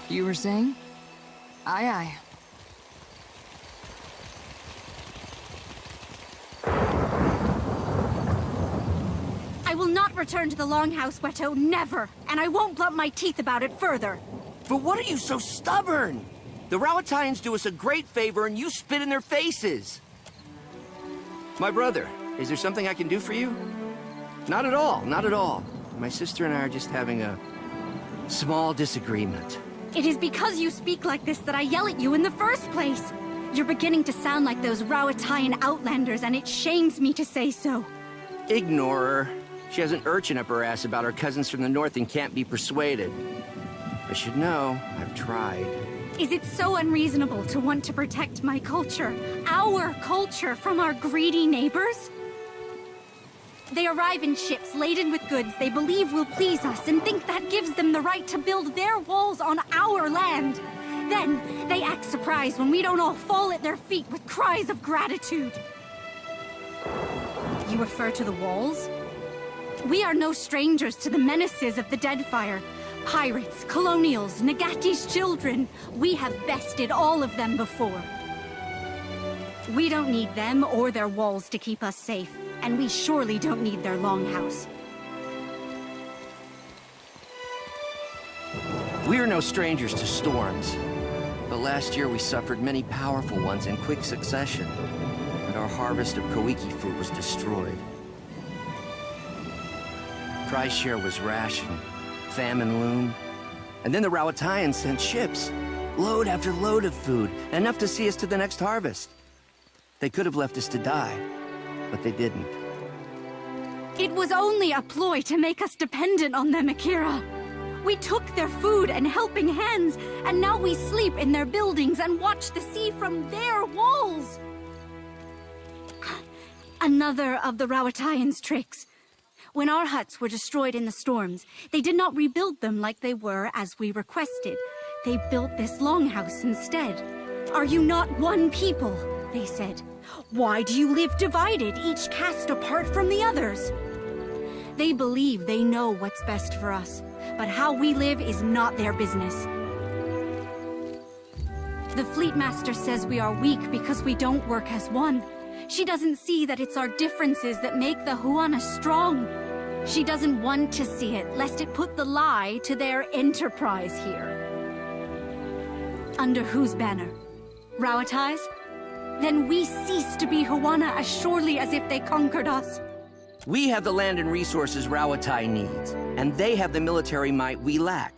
You were saying? Aye, aye. I will not return to the Longhouse, Weto, never! And I won't blunt my teeth about it further. But what are you so stubborn? The Rowattians do us a great favor and you spit in their faces. My brother, is there something I can do for you? Not at all, not at all. My sister and I are just having a small disagreement. It is because you speak like this that I yell at you in the first place. You're beginning to sound like those Rowattian outlanders, and it shames me to say so. Ignore her. She has an urchin up her ass about her cousins from the north and can't be persuaded. I should know. I've tried. Is it so unreasonable to want to protect my culture, our culture, from our greedy neighbors? They arrive in ships laden with goods they believe will please us and think that gives them the right to build their walls on our land. Then, they act surprised when we don't all fall at their feet with cries of gratitude. You refer to the walls? We are no strangers to the menaces of the Deadfire. Pirates, colonials, Nagati's children. We have bested all of them before. We don't need them or their walls to keep us safe. And we surely don't need their longhouse. We are no strangers to storms. But last year we suffered many powerful ones in quick succession. And our harvest of Koiki fruit was destroyed. Prize share was rationed. Famine loomed. And then the Rowattians sent ships. Load after load of food. Enough to see us to the next harvest. They could have left us to die. But they didn't. It was only a ploy to make us dependent on them, Akira. We took their food and helping hands, and now we sleep in their buildings and watch the sea from their walls. Another of the Rowattians' tricks. When our huts were destroyed in the storms, they did not rebuild them like they were as we requested. They built this longhouse instead. Are you not one people? They said. Why do you live divided, each cast apart from the others? They believe they know what's best for us, but how we live is not their business. The Fleet Master says we are weak because we don't work as one. She doesn't see that it's our differences that make the Huana strong. She doesn't want to see it, lest it put the lie to their enterprise here. Under whose banner? Rowatti's? Then we cease to be Huana as surely as if they conquered us. We have the land and resources Rowattai needs, and they have the military might we lack.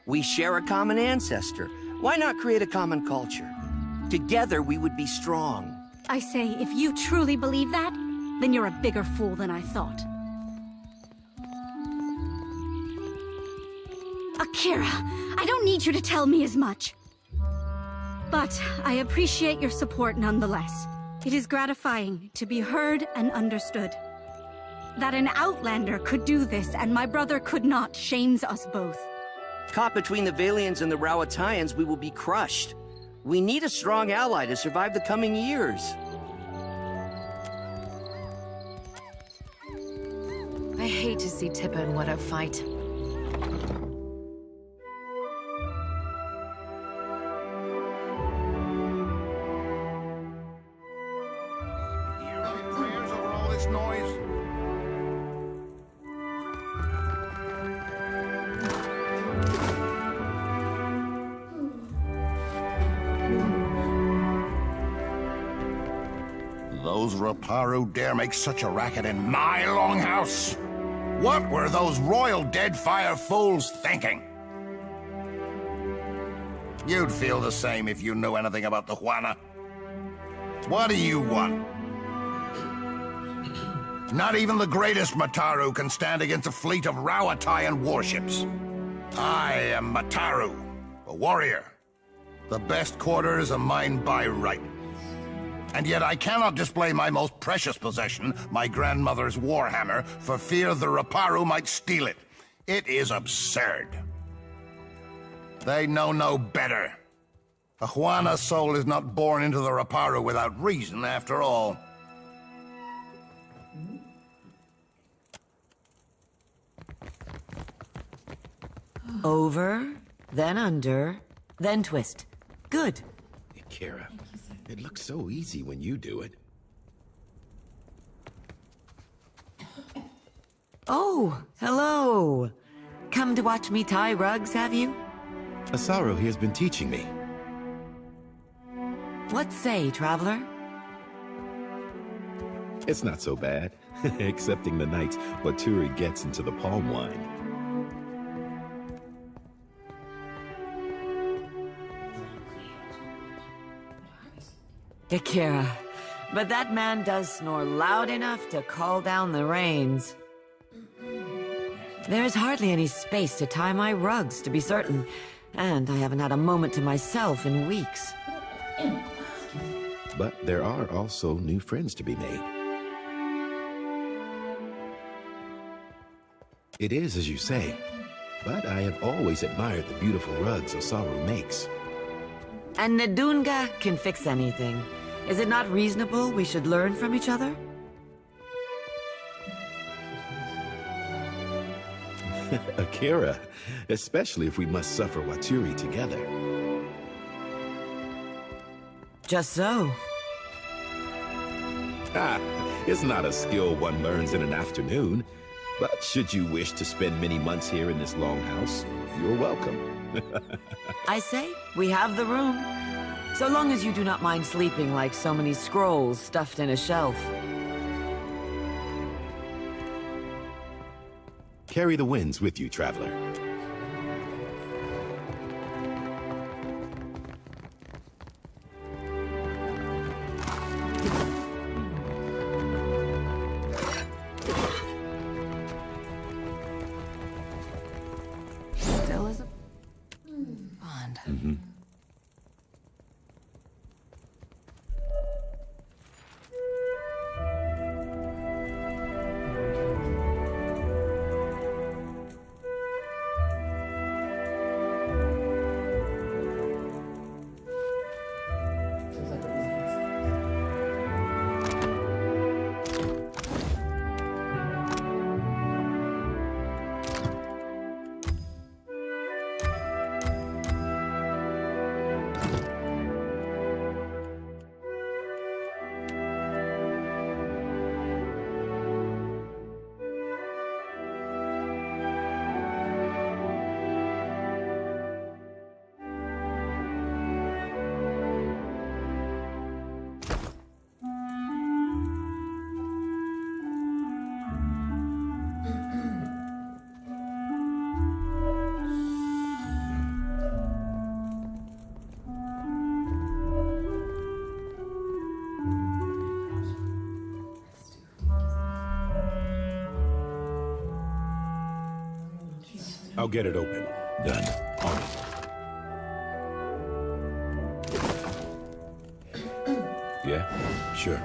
We share a common ancestor. Why not create a common culture? Together we would be strong. I say, if you truly believe that, then you're a bigger fool than I thought. Akira, I don't need you to tell me as much. But I appreciate your support nonetheless. It is gratifying to be heard and understood. That an Outlander could do this and my brother could not shames us both. Caught between the Valians and the Rowattians, we will be crushed. We need a strong ally to survive the coming years. I hate to see Tippa and Weto fight. Prayers over all this noise. Those Raparu dare make such a racket in my longhouse? What were those royal Deadfire fools thinking? You'd feel the same if you knew anything about the Huana. What do you want? Not even the greatest Mataru can stand against a fleet of Rowattian warships. I am Mataru, a warrior. The best quarters are mine by right. And yet I cannot display my most precious possession, my grandmother's warhammer, for fear the Raparu might steal it. It is absurd. They know no better. A Huana soul is not born into the Raparu without reason, after all. Over, then under, then twist. Good. Kira, it looks so easy when you do it. Oh, hello. Come to watch me tie rugs, have you? Asaru has been teaching me. What say, traveler? It's not so bad, excepting the nights Waturi gets into the palm wine. Akira, but that man does snore loud enough to call down the rains. There is hardly any space to tie my rugs, to be certain, and I haven't had a moment to myself in weeks. But there are also new friends to be made. It is as you say, but I have always admired the beautiful rugs Osaru makes. And Nadunga can fix anything. Is it not reasonable we should learn from each other? Akira, especially if we must suffer Waturi together. Just so. Ah, it's not a skill one learns in an afternoon. But should you wish to spend many months here in this longhouse, you're welcome. I say, we have the room. So long as you do not mind sleeping like so many scrolls stuffed in a shelf. Carry the winds with you, traveler. Still is a bond. I'll get it open. Done. On it. Yeah? Sure.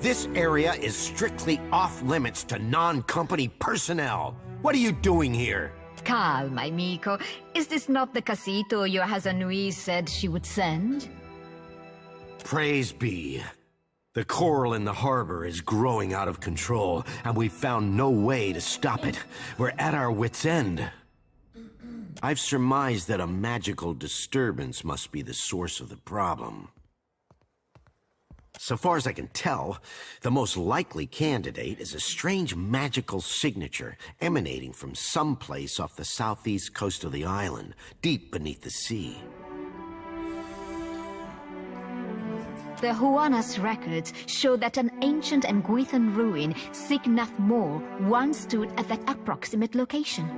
This area is strictly off-limits to non-company personnel. What are you doing here? Calma, amico. Is this not the casito your Hazanui said she would send? Praise be. The coral in the harbor is growing out of control, and we've found no way to stop it. We're at our wits' end. I've surmised that a magical disturbance must be the source of the problem. So far as I can tell, the most likely candidate is a strange magical signature emanating from someplace off the southeast coast of the island, deep beneath the sea. The Huanas records show that an ancient Nguithan ruin, Signath Mor, once stood at that approximate location.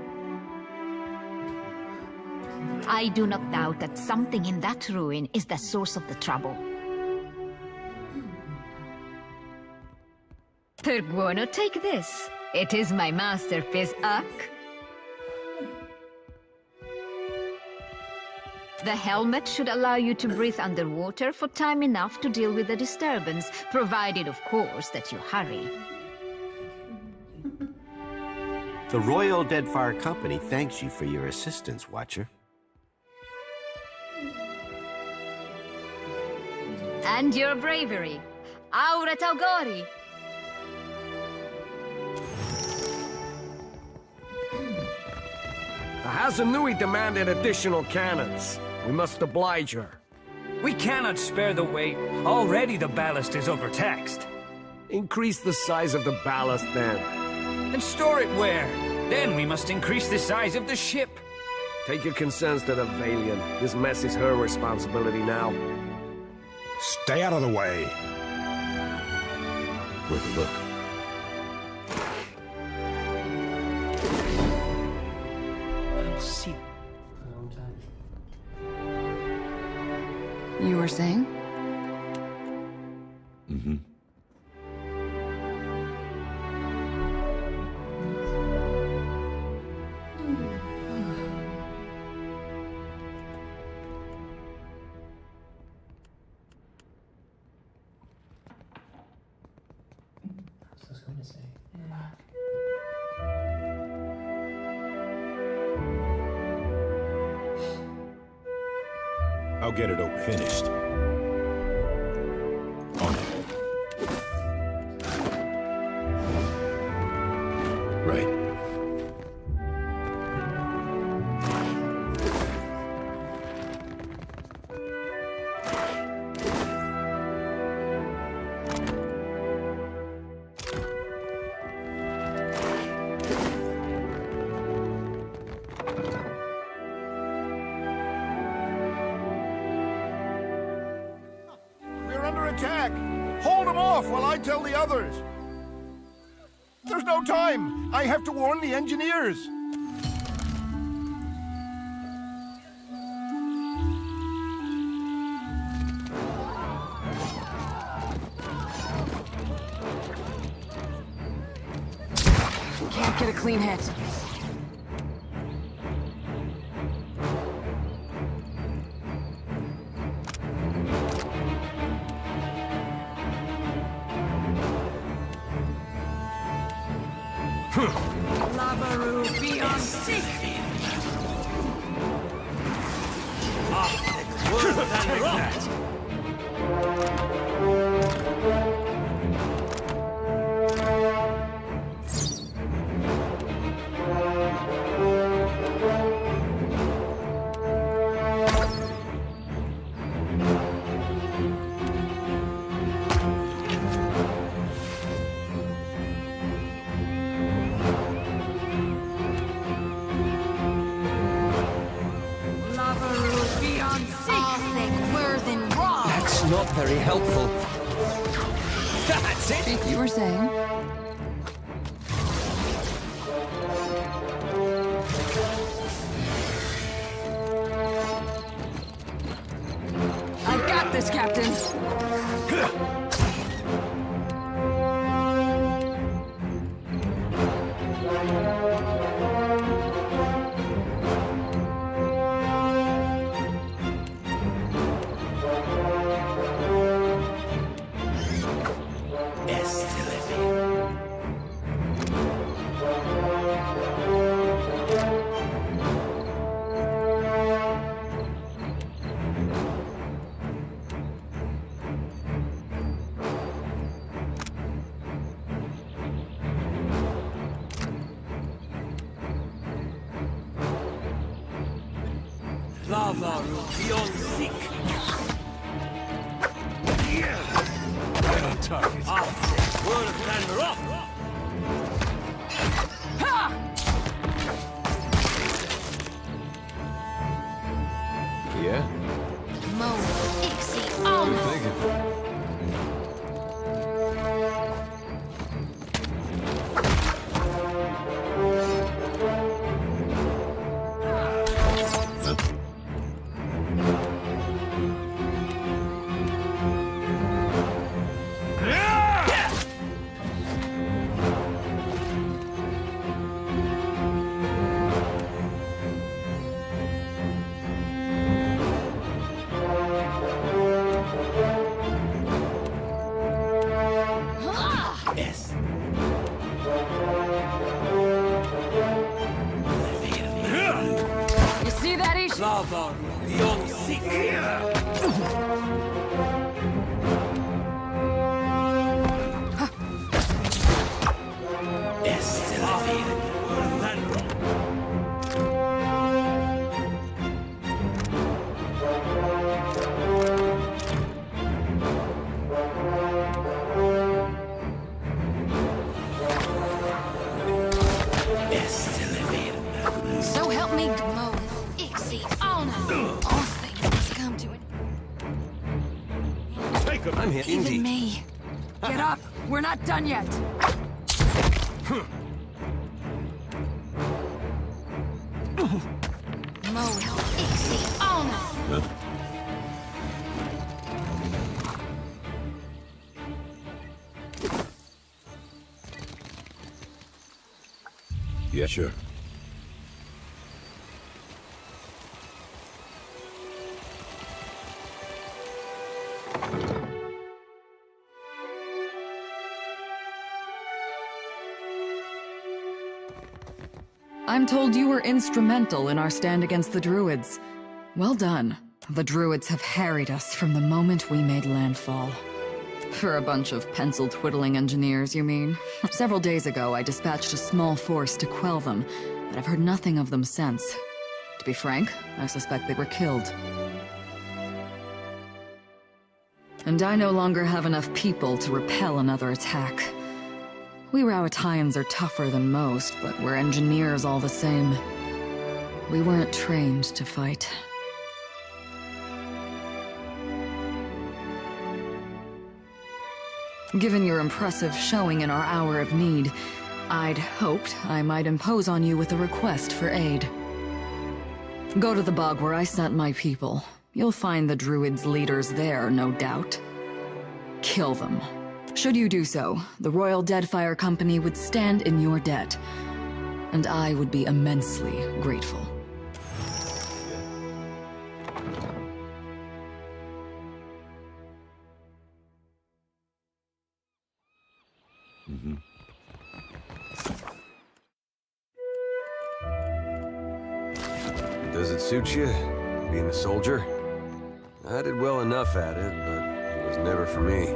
I do not doubt that something in that ruin is the source of the trouble. Perguono, take this. It is my masterpiece, Uck. The helmet should allow you to breathe underwater for time enough to deal with the disturbance, provided, of course, that you hurry. The Royal Deadfire Company thanks you for your assistance, Watcher. And your bravery. Aura Taugori! The Hazanui demanded additional cannons. We must oblige her. We cannot spare the weight. Already the ballast is overtaxed. Increase the size of the ballast, then. And store it where? Then we must increase the size of the ship. Take your concerns to the Valiant. This mess is her responsibility now. Stay out of the way. Worth a look. You were saying? Mm-hmm. I'll get it over finished. On it. Right. Attack! Hold them off while I tell the others! There's no time! I have to warn the engineers! Can't get a clean hit. Lavaru beyond sick! Take that! Not very helpful. That's it! If you were saying. I've got this, Captain! Lavaru beyond sick. target. Word of thunder up! Yeah? Mo, Ixie, Alma. Yes. You see that, Ish? Lava, beyond seek. Yes, So help me, Mo, Ixie, Alma. All things must come to it. I'm here. Even me. Get up. We're not done yet. Mo, Ixie, Alma. Yeah, sure. I'm told you were instrumental in our stand against the Druids. Well done. The Druids have harried us from the moment we made landfall. For a bunch of pencil-twiddling engineers, you mean? Several days ago, I dispatched a small force to quell them, but I've heard nothing of them since. To be frank, I suspect they were killed. And I no longer have enough people to repel another attack. We Rowattians are tougher than most, but we're engineers all the same. We weren't trained to fight. Given your impressive showing in our hour of need, I'd hoped I might impose on you with a request for aid. Go to the bog where I sent my people. You'll find the Druids' leaders there, no doubt. Kill them. Should you do so, the Royal Deadfire Company would stand in your debt, and I would be immensely grateful. Does it suit you, being a soldier? I did well enough at it, but it was never for me.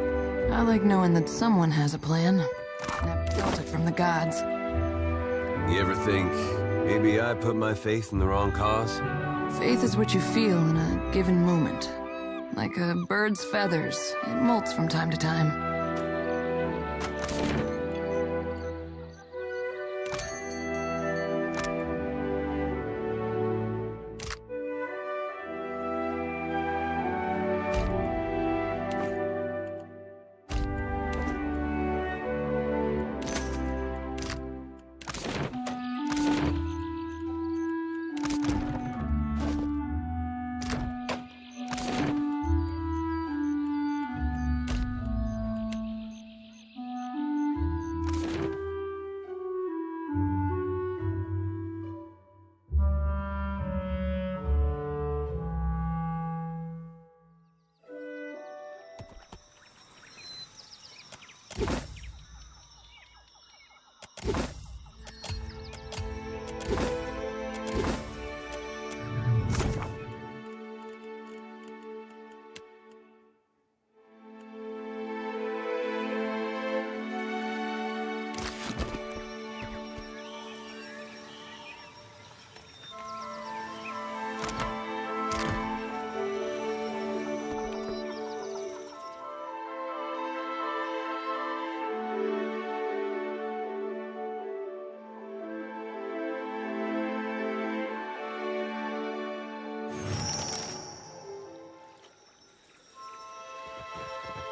I like knowing that someone has a plan. Never felt it from the gods. You ever think, maybe I put my faith in the wrong cause? Faith is what you feel in a given moment. Like a bird's feathers, it molts from time to time.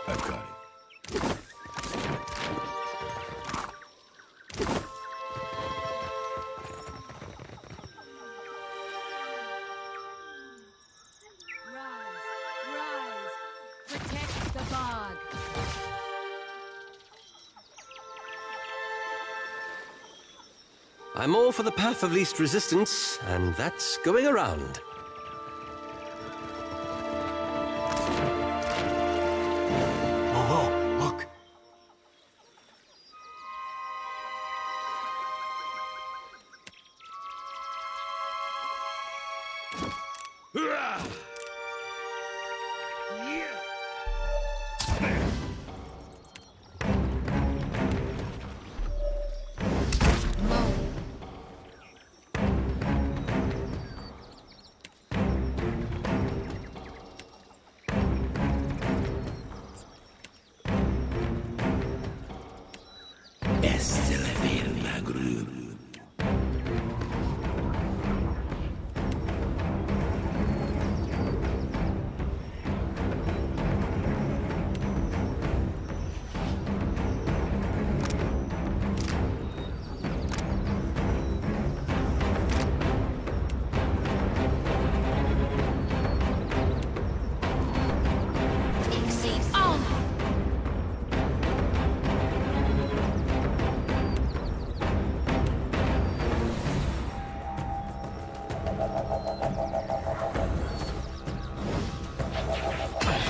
I've got it. Protect the bog. I'm all for the path of least resistance, and that's going around. Oh, look.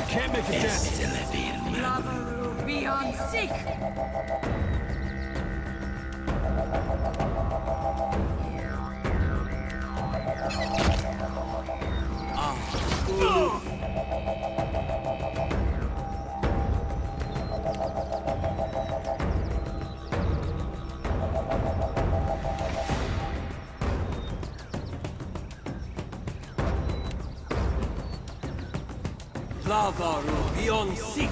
Can't make a dent. Lavaru, beyond sick! Lavaru, beyond sick.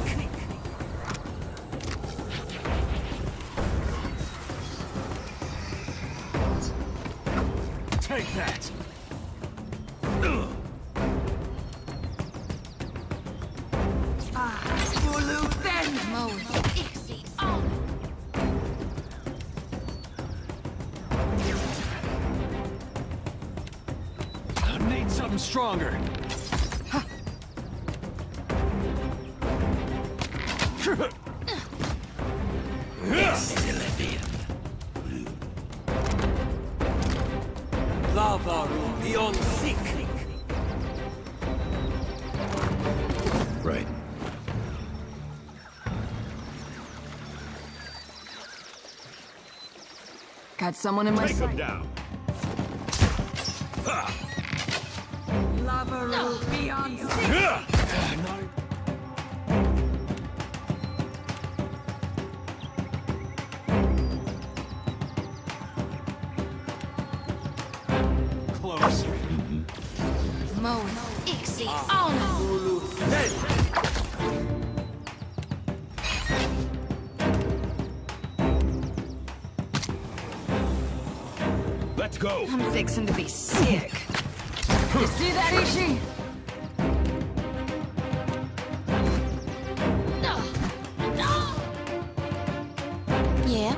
Take that. Ulu, then! I need something stronger. Lavaru, beyond sick. Right. Got someone in my Take them sight. down. Lavaru, beyond sick! Closer. Ulu, then. Let's go. I'm fixing to be sick. You see that, Ishi? Yeah?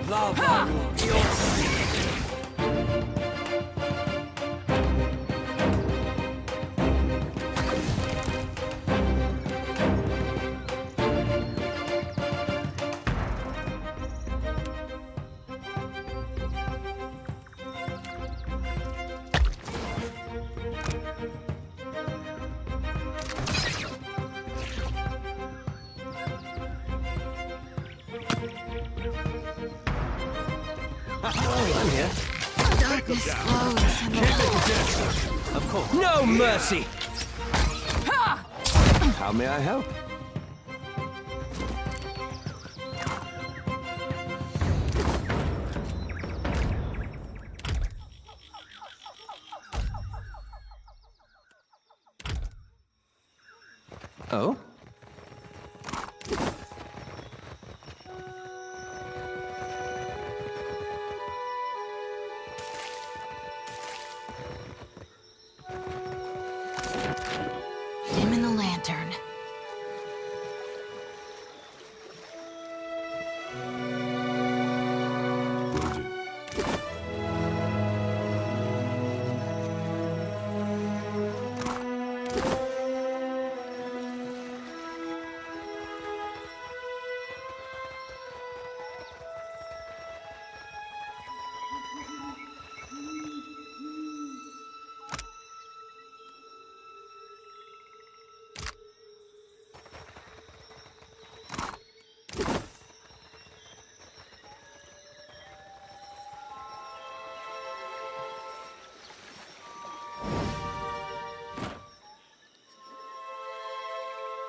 Lavaru, beyond sick. I'm here. Darkness flows and the Of course. No mercy! How may I help? Oh?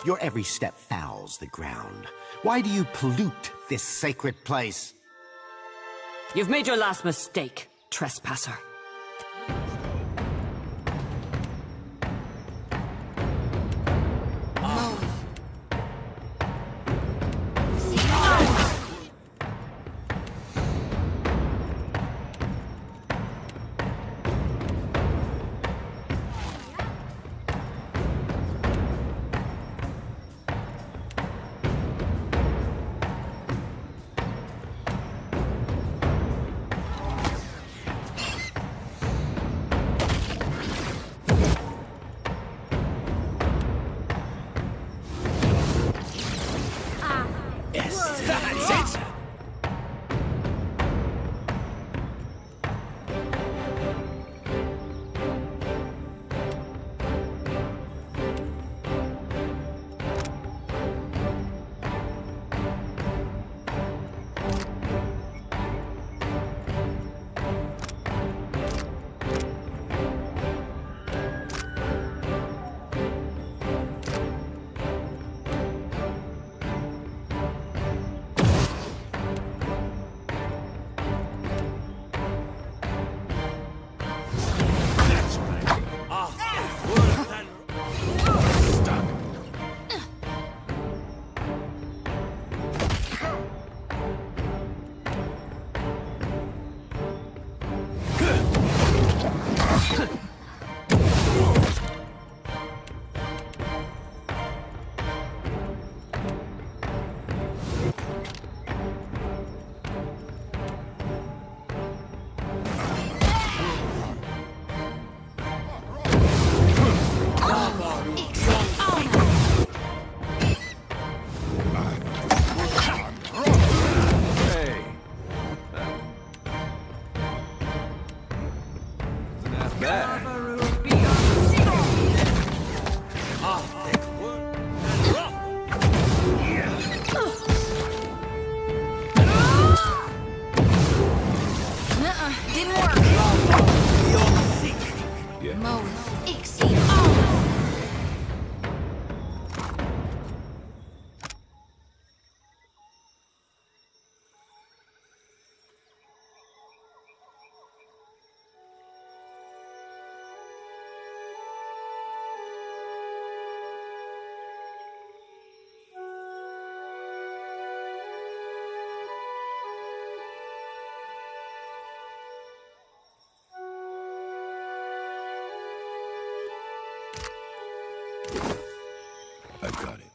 Your every step fouls the ground. Why do you pollute this sacred place? You've made your last mistake, trespasser. I've got it.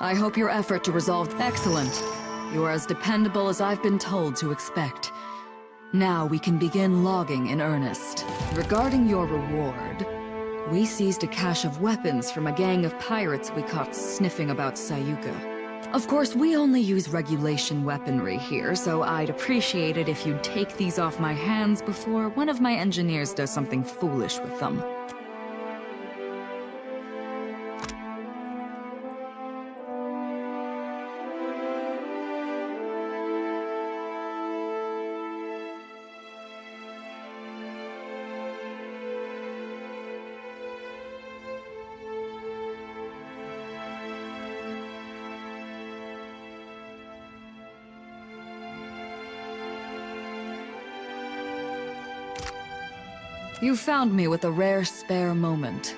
I hope your effort to resolve... Excellent. You are as dependable as I've been told to expect. Now we can begin logging in earnest. Regarding your reward, we seized a cache of weapons from a gang of pirates we caught sniffing about Sayuka. Of course, we only use regulation weaponry here, so I'd appreciate it if you'd take these off my hands before one of my engineers does something foolish with them. You found me with a rare spare moment.